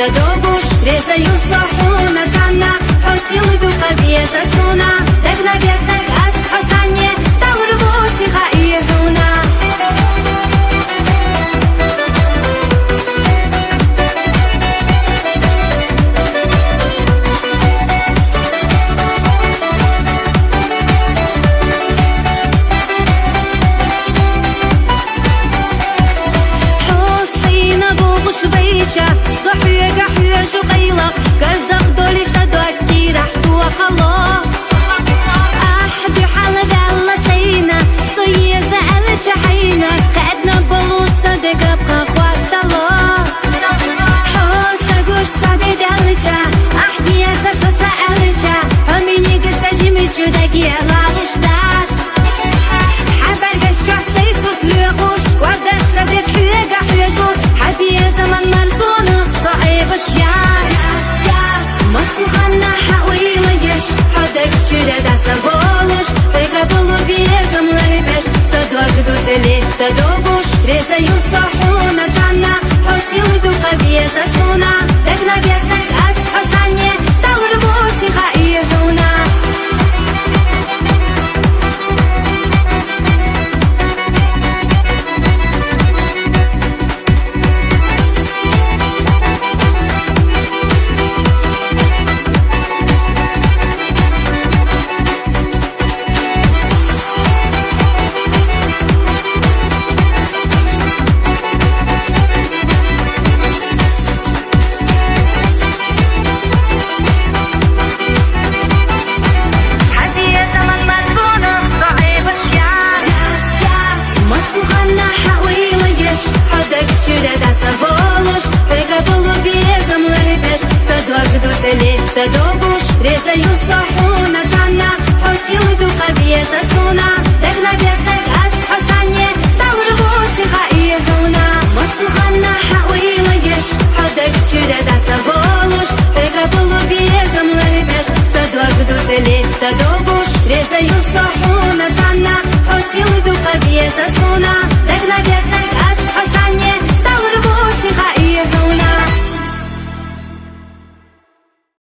دوبوش رزايو صحونا تانا حسيل دو قبيزة سونا دقنا بيزدق أسحو تانية توربوتي خايهونا شبيشة صحية قحية شقيلة كرزق دولي صدوك كيرح دوا خلا أحد حال دالة سينا صيّة زعل جحينا خدنا بلوصة دقا بخوات الله حوت ساقوش صادي دالجا أحدي ياسا سوتا ألجا هميني قسا جيميشو دقيا لالشتات حبر قشجع سيسوت ليغوش قوردت سادش حية قحية جور حبيا زمن مرزون صعيب الشياس مصلحنا حويلة يش حدك شردات سبولش ويقبلوا بيه زملر بش صدوك دوزلي تدوبوش ريزا يصحونا تانا حسيل دو قبيزة سونا دقنا بيزدك أسحو تانية توربوتي خايهونا تدوبوش رزا يصحونا تانا حسيل دو قبيزة سونا دقنا بيزدق أسحو تانية توربوتي خايهونا مصلحنا حويلة يش حدك شردا تبولوش ويقبلوا بيه زملر بش صدوك دوزلي تدوبوش رزا يصحونا تانا حسيل دو قبيزة سونا